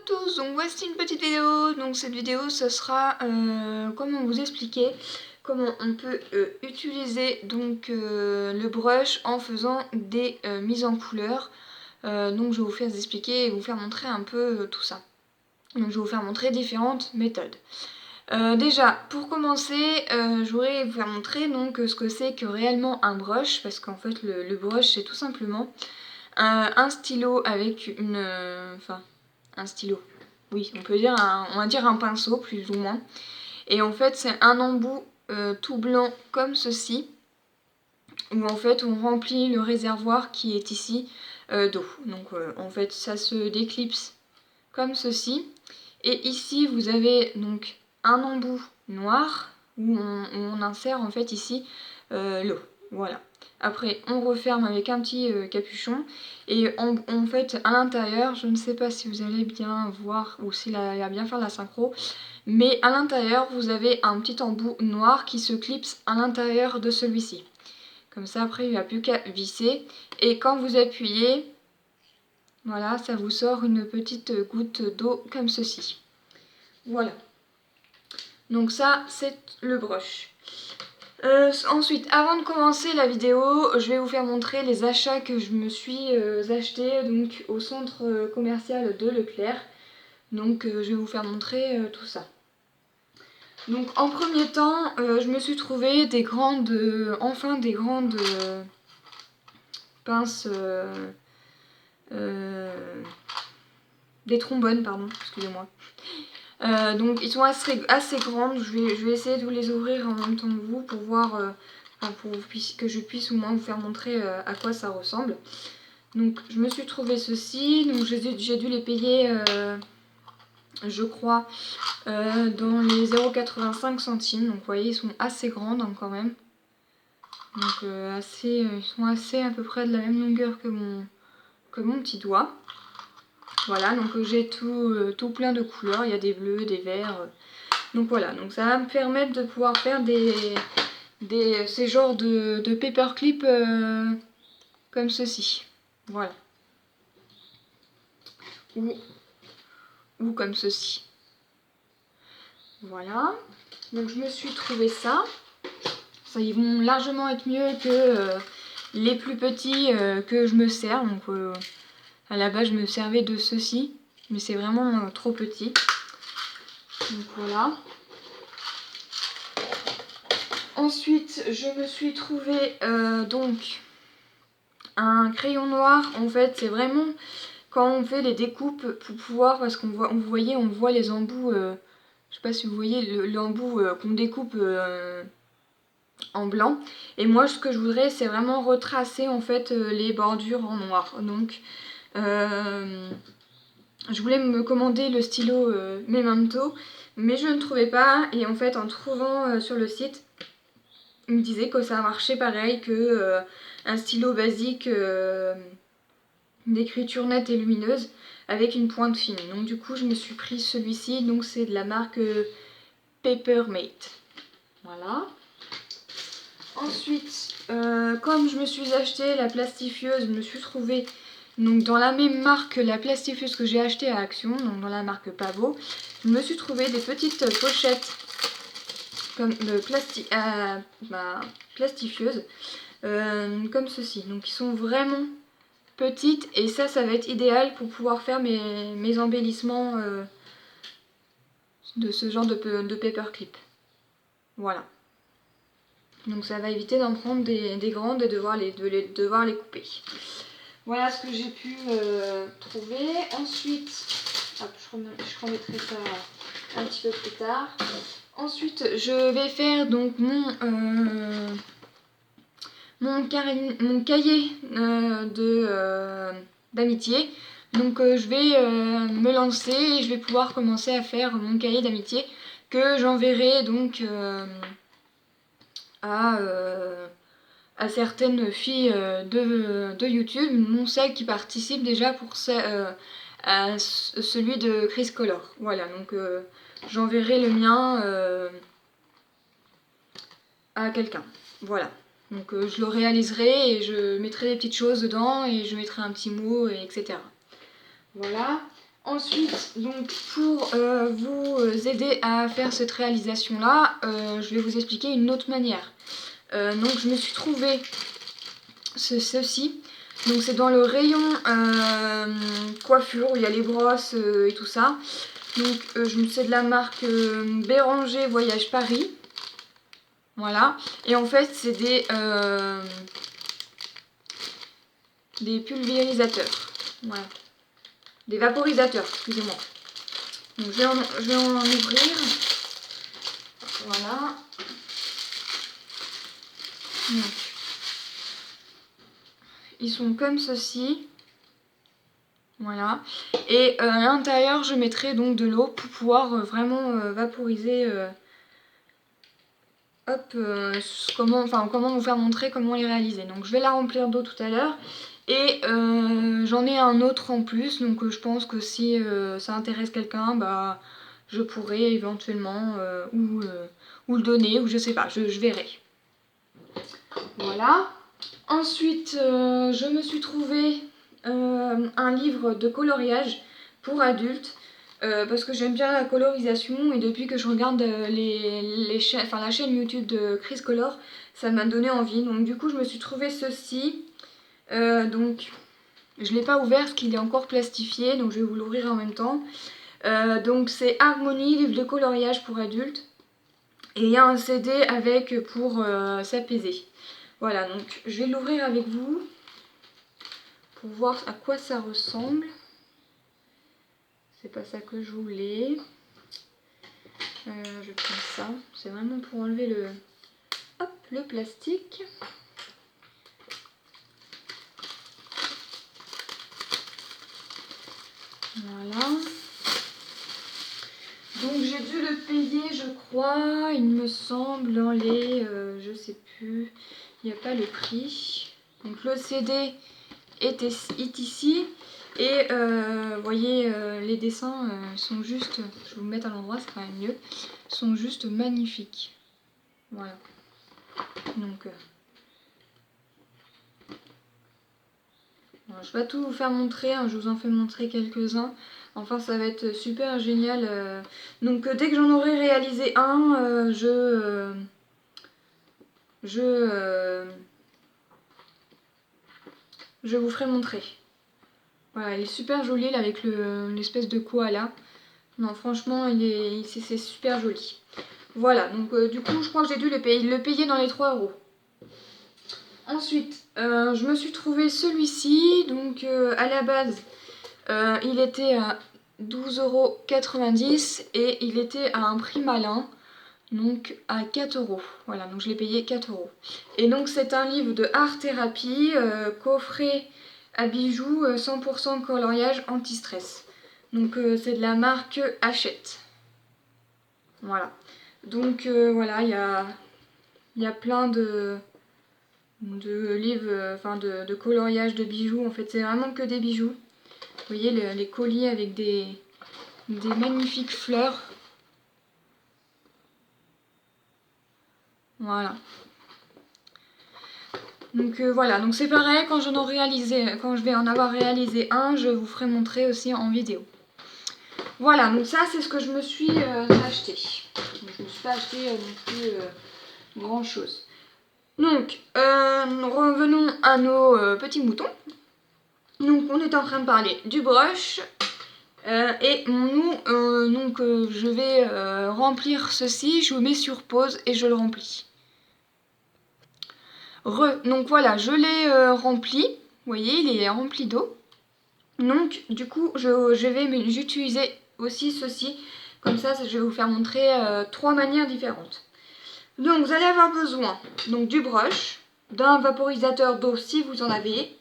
tous, donc voici une petite vidéo. Donc cette vidéo ce sera comment vous expliquer comment on peut utiliser donc le brush en faisant des mises en couleur. Donc je vais vous faire expliquer et vous faire montrer un peu tout ça. Donc je vais vous faire montrer différentes méthodes. Déjà pour commencer je voudrais vous faire montrer donc ce que c'est que réellement un brush, parce qu'en fait le brush c'est tout simplement un stylo avec une... un stylo, oui on peut dire on va dire un pinceau plus ou moins, et en fait c'est un embout tout blanc comme ceci, où en fait on remplit le réservoir qui est ici d'eau. Donc en fait ça se déclipse comme ceci, et ici vous avez donc un embout noir où on insère en fait ici l'eau. Voilà. Après on referme avec un petit capuchon, et en fait à l'intérieur, je ne sais pas si vous allez bien voir ou s'il va bien faire la synchro, mais à l'intérieur vous avez un petit embout noir qui se clipse à l'intérieur de celui-ci. Comme ça après il n'y a plus qu'à visser, et quand vous appuyez, voilà, ça vous sort une petite goutte d'eau comme ceci. Voilà. Donc ça, c'est le brush. Ensuite, avant de commencer la vidéo, je vais vous faire montrer les achats que je me suis achetés donc, au centre commercial de Leclerc. Donc je vais vous faire montrer tout ça. Donc en premier temps, je me suis trouvé des grandes, enfin des grandes pinces... des trombones, pardon, excusez-moi. Donc ils sont assez grandes, je vais essayer de vous les ouvrir en même temps que vous pour voir, que je puisse au moins vous faire montrer à quoi ça ressemble. Donc je me suis trouvé ceci, donc j'ai dû les payer, je crois, dans les 0,85 centimes. Donc vous voyez, ils sont assez grandes hein, quand même. Donc ils sont assez à peu près de la même longueur que mon petit doigt. Voilà, donc j'ai tout plein de couleurs, il y a des bleus, des verts. Donc voilà, donc ça va me permettre de pouvoir faire ces genres de paperclip comme ceci. Voilà. Ou comme ceci. Voilà. Donc je me suis trouvé ça. Ça, ils vont largement être mieux que les plus petits que je me sers. Donc à la base je me servais de ceci, mais c'est vraiment trop petit. Donc voilà. Ensuite je me suis trouvé donc un crayon noir. En fait c'est vraiment quand on fait les découpes pour pouvoir, parce qu'on voit, on voit les embouts, je sais pas si vous voyez l'embout qu'on découpe en blanc, et moi ce que je voudrais c'est vraiment retracer en fait les bordures en noir. Donc je voulais me commander le stylo Memento, mais je ne trouvais pas, et en fait en trouvant sur le site, il me disait que ça marchait pareil que un stylo basique d'écriture nette et lumineuse avec une pointe fine. Donc du coup je me suis pris celui-ci, donc c'est de la marque Papermate. Voilà. Ensuite, comme je me suis acheté la plastifieuse, je me suis trouvée donc dans la même marque que la plastifieuse que j'ai achetée à Action, donc dans la marque Pavo. Je me suis trouvé des petites pochettes comme plastifieuse comme ceci. Donc ils sont vraiment petites, et ça va être idéal pour pouvoir faire mes embellissements de ce genre de paperclip. Voilà. Donc ça va éviter d'en prendre des grandes et de devoir les couper. Voilà ce que j'ai pu trouver. Ensuite, hop, je remettrai ça un petit peu plus tard. Ensuite, je vais faire donc mon cahier d'amitié. Donc je vais me lancer et je vais pouvoir commencer à faire mon cahier d'amitié que j'enverrai donc à certaines filles de YouTube, non celles qui participent déjà pour à celui de Chris Color. Voilà, donc j'enverrai le mien à quelqu'un. Voilà. Donc je le réaliserai et je mettrai des petites choses dedans et je mettrai un petit mot, etc. Voilà. Ensuite, donc pour vous aider à faire cette réalisation-là, je vais vous expliquer une autre manière. Donc je me suis trouvé ceci. Donc c'est dans le rayon coiffure où il y a les brosses et tout ça. Donc c'est de la marque Béranger Voyage Paris. Voilà. Et en fait c'est des pulvérisateurs. Voilà. Des vaporisateurs, excusez-moi. Donc je vais en ouvrir. Voilà. Donc, ils sont comme ceci. Voilà. Et à l'intérieur, je mettrai donc de l'eau pour pouvoir vraiment vaporiser. Comment vous faire montrer comment les réaliser. Donc je vais la remplir d'eau tout à l'heure. Et j'en ai un autre en plus. Donc je pense que si ça intéresse quelqu'un, bah je pourrais éventuellement ou le donner, ou je sais pas, je verrai. Voilà. Ensuite, je me suis trouvé un livre de coloriage pour adultes parce que j'aime bien la colorisation et depuis que je regarde la chaîne YouTube de Chris Color, ça m'a donné envie. Donc du coup, je me suis trouvé ceci. Donc, je ne l'ai pas ouvert parce qu'il est encore plastifié, donc je vais vous l'ouvrir en même temps. Donc c'est Harmonie, livre de coloriage pour adultes. Et il y a un CD avec pour s'apaiser. Voilà, donc je vais l'ouvrir avec vous pour voir à quoi ça ressemble. C'est pas ça que je voulais. Je prends ça. C'est vraiment pour enlever le plastique. Voilà. Donc j'ai dû le payer, je crois, il me semble, dans les... je sais plus, il n'y a pas le prix. Donc le CD est ici. Et vous voyez, les dessins sont juste... Je vais vous mettre à l'endroit, c'est quand même mieux. Sont juste magnifiques. Voilà. Donc... je vais pas tout vous faire montrer, hein, je vous en fais montrer quelques-uns. Enfin, ça va être super génial. Donc, dès que j'en aurai réalisé un, je vous ferai montrer. Voilà, il est super joli là, avec l'espèce de koala. Non, franchement, c'est super joli. Voilà, donc du coup, je crois que j'ai dû le payer dans les 3 €. Ensuite, je me suis trouvé celui-ci. Donc, à la base, il était à 12,90 € et il était à un prix malin, donc à 4 €. Voilà, donc je l'ai payé 4 €. Et donc c'est un livre de art thérapie, coffret à bijoux, 100% coloriage anti-stress. Donc c'est de la marque Hachette. Voilà. Donc voilà, il y a plein de livres, de coloriage de bijoux. En fait, c'est vraiment que des bijoux. Vous voyez les colliers avec des magnifiques fleurs. Voilà. Donc voilà, donc c'est pareil, quand je vais en avoir réalisé un, je vous ferai montrer aussi en vidéo. Voilà, donc ça c'est ce que je me suis acheté. Donc, je ne me suis pas acheté non plus grand chose. Donc, revenons à nos petits moutons. Donc on est en train de parler du brush. Et je vais remplir ceci, je le mets sur pause et je le remplis. Donc voilà, je l'ai rempli, vous voyez, il est rempli d'eau. Donc du coup, j'utilisais aussi ceci, comme ça je vais vous faire montrer 3 manières différentes. Donc vous allez avoir besoin du brush, d'un vaporisateur d'eau si vous en avez,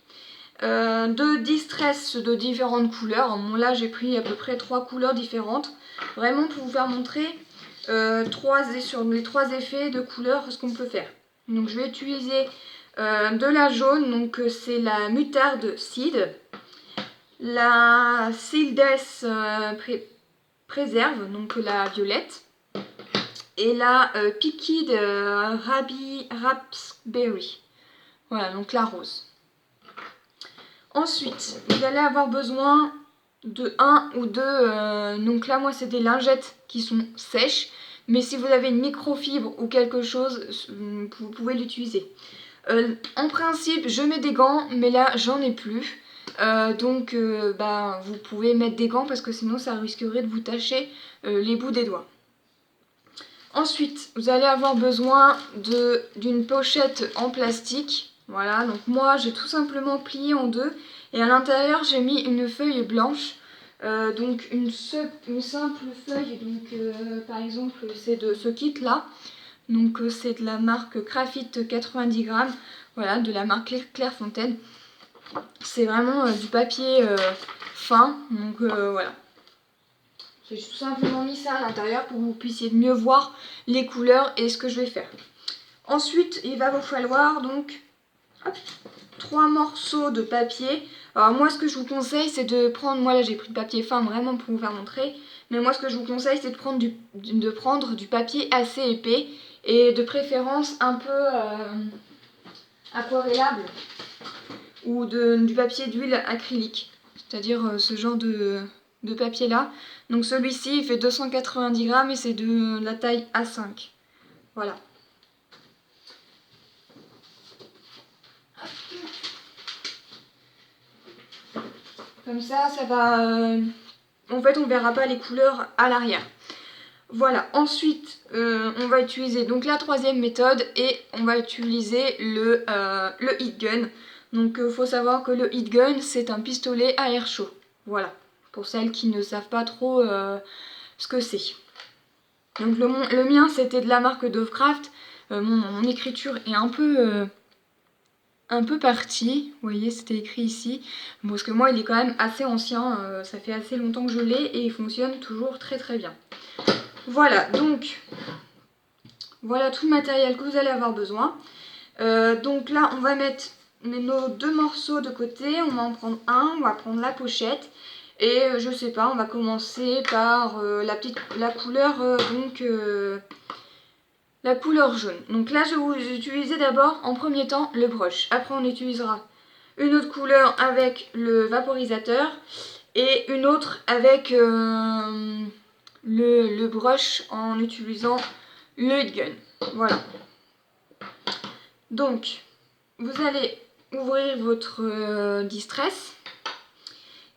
de distress de différentes couleurs. Bon, là j'ai pris à peu près 3 couleurs différentes, vraiment pour vous faire montrer sur les 3 effets de couleurs ce qu'on peut faire. Donc je vais utiliser de la jaune, donc c'est la moutarde seed, la seedless préserve, donc la violette, et la piquid raspberry, voilà, donc la rose. Ensuite, vous allez avoir besoin de 1 ou 2, donc là moi c'est des lingettes qui sont sèches, mais si vous avez une microfibre ou quelque chose, vous pouvez l'utiliser. En principe je mets des gants, mais là j'en ai plus, donc bah, vous pouvez mettre des gants parce que sinon ça risquerait de vous tacher les bouts des doigts. Ensuite, vous allez avoir besoin d'une pochette en plastique. Voilà, donc moi j'ai tout simplement plié en deux et à l'intérieur j'ai mis une feuille blanche. Donc une simple feuille, donc par exemple c'est de ce kit là. Donc c'est de la marque Craft 90 grammes, voilà, de la marque Clairefontaine. C'est vraiment du papier fin, donc voilà. J'ai tout simplement mis ça à l'intérieur pour que vous puissiez mieux voir les couleurs et ce que je vais faire. Ensuite, il va vous falloir donc 3 morceaux de papier. Alors moi, ce que je vous conseille, c'est de prendre, moi là j'ai pris de papier fin vraiment pour vous faire montrer, mais moi ce que je vous conseille, c'est de prendre du papier assez épais et de préférence un peu aquarellable ou du papier d'huile acrylique, c'est-à-dire ce genre de papier là. Donc celui-ci il fait 290 grammes et c'est de la taille A5. Voilà. Comme ça va... en fait on verra pas les couleurs à l'arrière. Voilà, ensuite on va utiliser donc la troisième méthode et on va utiliser le heat gun. Donc il faut savoir que le heat gun c'est un pistolet à air chaud. Voilà, pour celles qui ne savent pas trop ce que c'est. Donc le mien c'était de la marque Dovecraft. Mon écriture est un peu partie, vous voyez c'était écrit ici. Bon, parce que moi il est quand même assez ancien, ça fait assez longtemps que je l'ai et il fonctionne toujours très très bien. Voilà, donc voilà tout le matériel que vous allez avoir besoin. Donc là on va mettre nos deux morceaux de côté, on va en prendre un, on va prendre la pochette. Et je sais pas, on va commencer par la couleur la couleur jaune. Donc là je vais vous utiliser d'abord en premier temps le brush. Après on utilisera une autre couleur avec le vaporisateur et une autre avec le brush en utilisant le heat gun. Voilà. Donc vous allez ouvrir votre distress.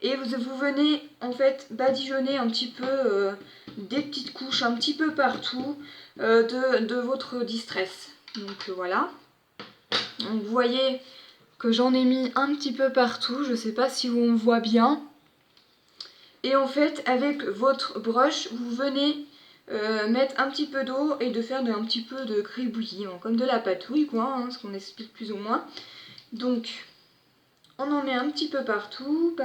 Et vous venez en fait badigeonner un petit peu des petites couches un petit peu partout de votre distress. Donc voilà. Donc vous voyez que j'en ai mis un petit peu partout. Je ne sais pas si on voit bien. Et en fait avec votre brush vous venez mettre un petit peu d'eau et de faire un petit peu de gribouillis, comme de la patouille quoi, hein, ce qu'on explique plus ou moins. Donc on en met un petit peu partout,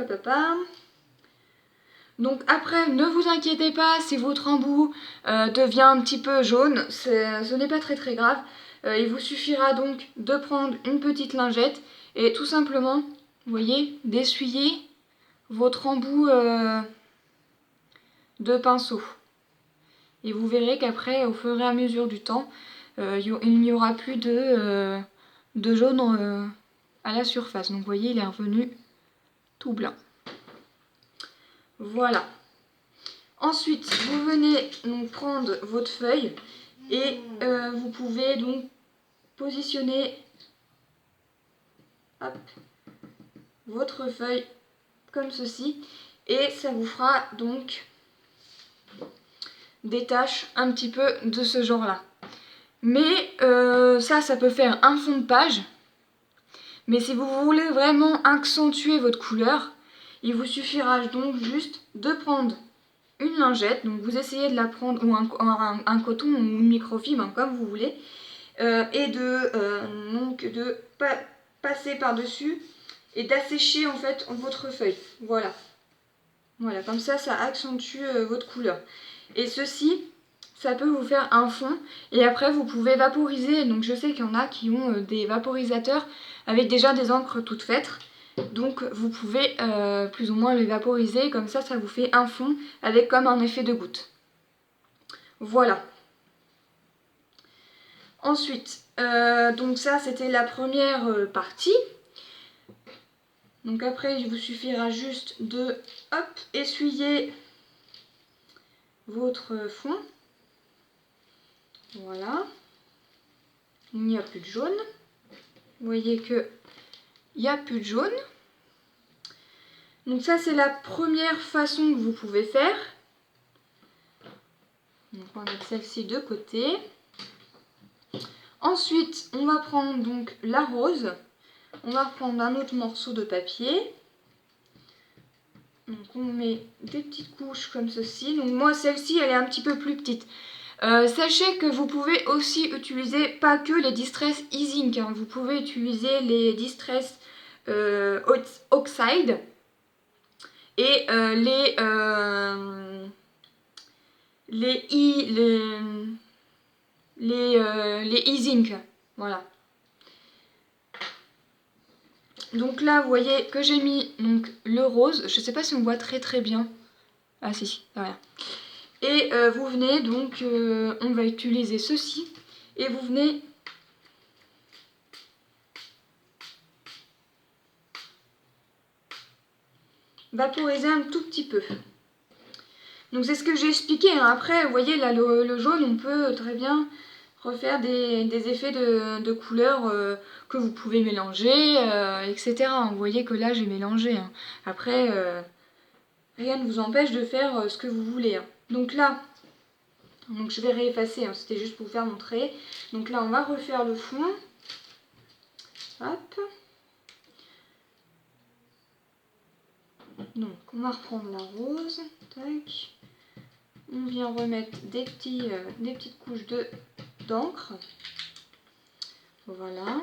Donc après, ne vous inquiétez pas si votre embout devient un petit peu jaune, ce n'est pas très très grave. Il vous suffira donc de prendre une petite lingette et tout simplement, vous voyez, d'essuyer votre embout de pinceau. Et vous verrez qu'après, au fur et à mesure du temps, il n'y aura plus de jaune à la surface. Donc vous voyez, il est revenu tout blanc. Voilà. Ensuite, vous venez donc prendre votre feuille et vous pouvez donc positionner votre feuille comme ceci et ça vous fera donc des taches un petit peu de ce genre là. Mais ça peut faire un fond de page. Mais si vous voulez vraiment accentuer votre couleur, il vous suffira donc juste de prendre une lingette, donc vous essayez de la prendre, ou un coton ou une microfibre, hein, comme vous voulez, et de passer par-dessus et d'assécher en fait votre feuille. Voilà. Voilà, comme ça accentue votre couleur. Et ceci, ça peut vous faire un fond, et après vous pouvez vaporiser. Donc je sais qu'il y en a qui ont des vaporisateurs avec déjà des encres toutes faites. Donc vous pouvez plus ou moins les vaporiser, comme ça vous fait un fond avec comme un effet de goutte. Voilà. Ensuite, donc ça c'était la première partie. Donc après, il vous suffira juste de essuyer votre fond. Voilà. Il n'y a plus de jaune. Vous voyez que il n'y a plus de jaune. Donc ça, c'est la première façon que vous pouvez faire. Donc on va mettre celle-ci de côté. Ensuite, on va prendre donc la rose. On va prendre un autre morceau de papier. Donc on met des petites couches comme ceci. Donc moi, celle-ci, elle est un petit peu plus petite. Sachez que vous pouvez aussi utiliser pas que les Distress E-Ink, hein. Vous pouvez utiliser les Distress Oxide et les E-Ink. Voilà. Donc là, vous voyez que j'ai mis donc, le rose. Je ne sais pas si on voit très bien. Ah si, voilà. Et vous venez donc, on va utiliser ceci. Et vous venez vaporiser un tout petit peu. Donc c'est ce que j'ai expliqué, hein. Après, vous voyez là le jaune, on peut très bien refaire des effets de couleurs que vous pouvez mélanger, etc. Vous voyez que là j'ai mélangé, hein. Après, rien ne vous empêche de faire ce que vous voulez, hein. Donc là, donc je vais réeffacer, hein. C'était juste pour vous faire montrer. Donc là on va refaire le fond. Hop. Donc on va reprendre la rose. Tac. On vient remettre des petites couches d'encre. Voilà.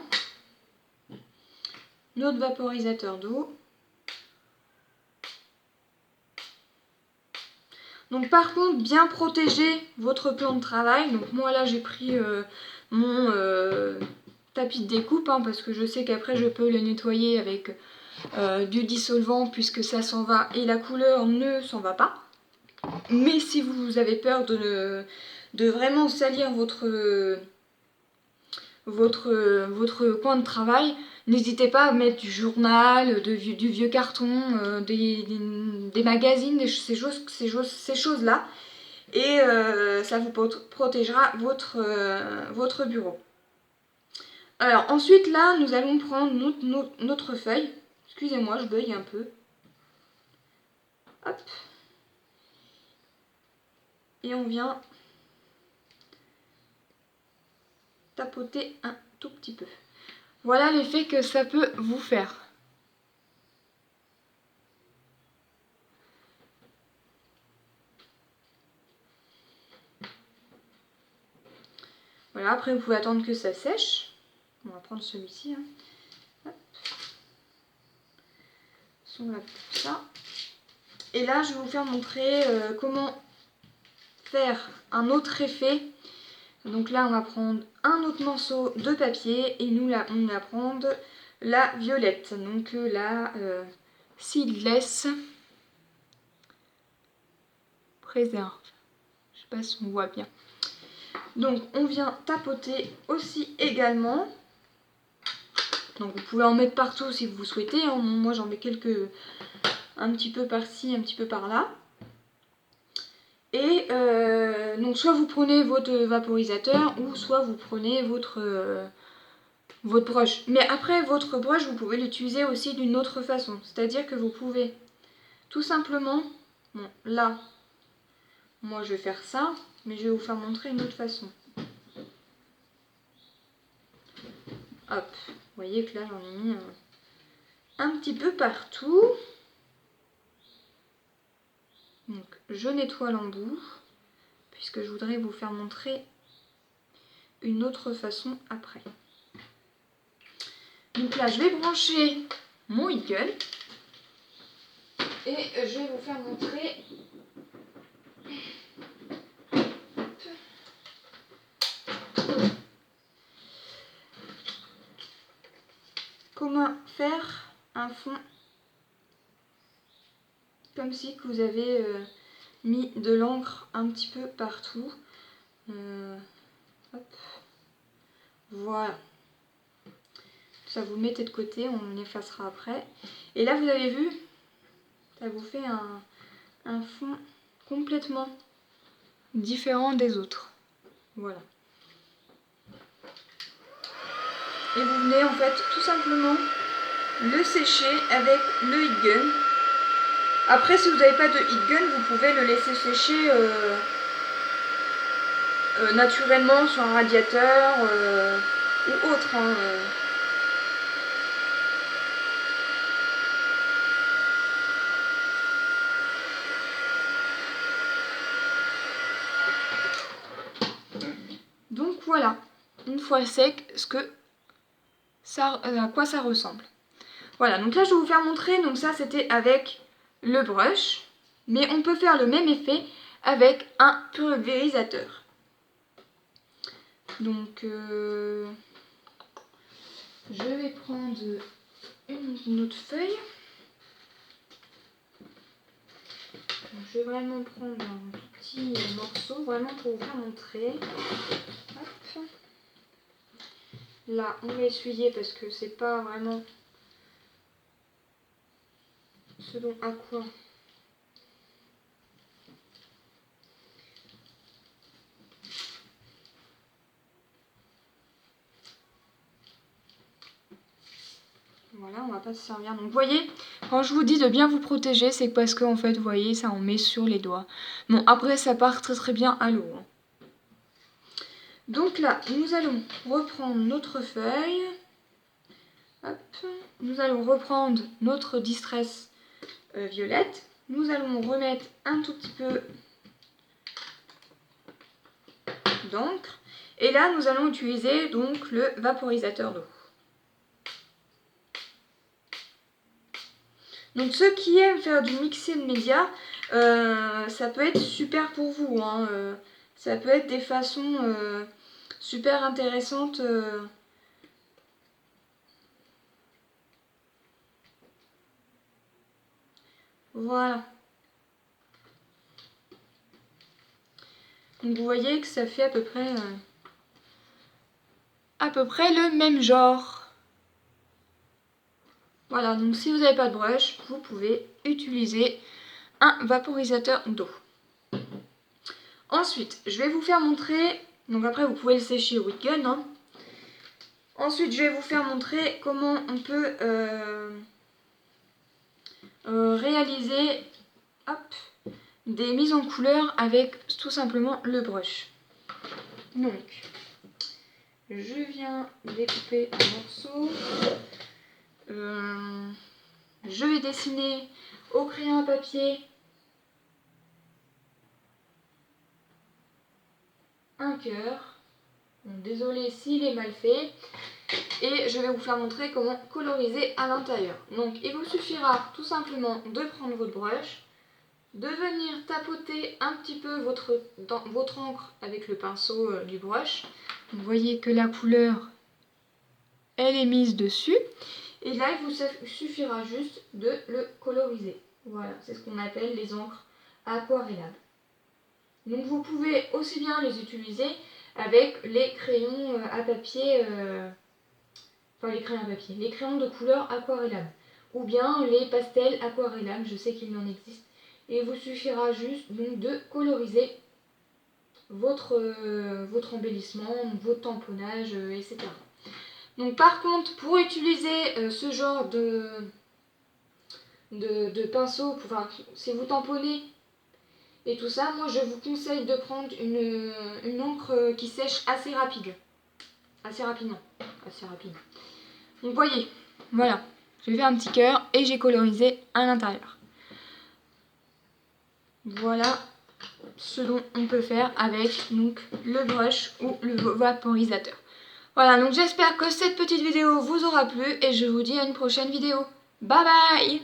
Notre vaporisateur d'eau. Donc par contre, bien protéger votre plan de travail. Donc moi là j'ai pris mon tapis de découpe, hein, parce que je sais qu'après je peux le nettoyer avec du dissolvant puisque ça s'en va et la couleur ne s'en va pas. Mais si vous avez peur de vraiment salir votre coin de travail, n'hésitez pas à mettre du journal, du vieux carton, des magazines, ces choses-là. Et ça vous protégera votre bureau. Alors ensuite là, nous allons prendre notre feuille. Excusez-moi, je beuille un peu. Hop. Et on vient tapoter un tout petit peu. Voilà l'effet que ça peut vous faire. Voilà, après vous pouvez attendre que ça sèche. On va prendre celui-ci. Hein. Hop. On va faire ça. Et là, je vais vous faire montrer comment faire un autre effet. Donc là, on va prendre un autre morceau de papier et nous, là, on va prendre la violette. Donc la Seedless Préserve. Je sais pas si on voit bien. Donc on vient tapoter aussi également. Donc vous pouvez en mettre partout si vous souhaitez, hein. Moi j'en mets quelques, un petit peu par-ci, un petit peu par-là. Et donc soit vous prenez votre vaporisateur ou soit vous prenez votre brush. Mais après votre brush, vous pouvez l'utiliser aussi d'une autre façon. C'est-à-dire que vous pouvez tout simplement, bon là, moi je vais faire ça, mais je vais vous faire montrer une autre façon. Hop, vous voyez que là j'en ai mis un petit peu partout. Donc je nettoie l'embout, puisque je voudrais vous faire montrer une autre façon après. Donc là je vais brancher mon Eagle et je vais vous faire montrer comment faire un fond comme si que vous avez mis de l'encre un petit peu partout. Hop. Voilà. Ça vous le mettez de côté, on l'effacera après. Et là, vous avez vu, ça vous fait un fond complètement différent des autres. Voilà. Et vous venez en fait tout simplement le sécher avec le heat gun. Après, si vous n'avez pas de heat gun, vous pouvez le laisser sécher naturellement sur un radiateur ou autre. Hein, Donc voilà, une fois sec, à quoi ça ressemble. Voilà, donc là je vais vous faire montrer, donc ça c'était avec le brush, mais on peut faire le même effet avec un pulvérisateur. Donc je vais prendre une autre feuille. Donc, je vais vraiment prendre un petit morceau, vraiment pour vous faire montrer. Hop. Là, on va essuyer parce que c'est pas vraiment ce dont à quoi voilà, on va pas se servir. Donc vous voyez, quand je vous dis de bien vous protéger, c'est parce que en fait, vous voyez, ça en met sur les doigts. Bon, après ça part très très bien à l'eau. Hein. Donc là, nous allons reprendre notre feuille. Hop. Nous allons reprendre notre distress violette. Nous allons remettre un tout petit peu d'encre. Et là, nous allons utiliser donc le vaporisateur d'eau. Donc ceux qui aiment faire du mixé de médias, ça peut être super pour vous. Hein, ça peut être des façons super intéressantes. Voilà. Donc vous voyez que ça fait à peu près le même genre. Voilà, donc si vous n'avez pas de brush, vous pouvez utiliser un vaporisateur d'eau. Ensuite, je vais vous faire montrer, donc après vous pouvez le sécher au heat gun. Hein. Ensuite, je vais vous faire montrer comment on peut réaliser des mises en couleur avec tout simplement le brush. Donc, je viens découper un morceau. Je vais dessiner au crayon à papier un cœur. Désolée s'il est mal fait. Et je vais vous faire montrer comment coloriser à l'intérieur. Donc il vous suffira tout simplement de prendre votre brush, de venir tapoter un petit peu votre encre avec le pinceau du brush. Vous voyez que la couleur, elle est mise dessus. Et là, il vous suffira juste de le coloriser. Voilà, c'est ce qu'on appelle les encres aquarellables. Donc vous pouvez aussi bien les utiliser avec les crayons à papier, les crayons de couleur aquarellables. Ou bien les pastels aquarellables, je sais qu'il en existe. Et il vous suffira juste donc de coloriser votre embellissement, votre tamponnage, etc. Donc par contre, pour utiliser ce genre de pinceau, si vous tamponnez et tout ça, moi je vous conseille de prendre une encre qui sèche assez rapidement. Donc vous voyez, voilà, j'ai fait un petit cœur et j'ai colorisé à l'intérieur. Voilà ce dont on peut faire avec donc, le brush ou le vaporisateur. Voilà, donc j'espère que cette petite vidéo vous aura plu et je vous dis à une prochaine vidéo. Bye bye!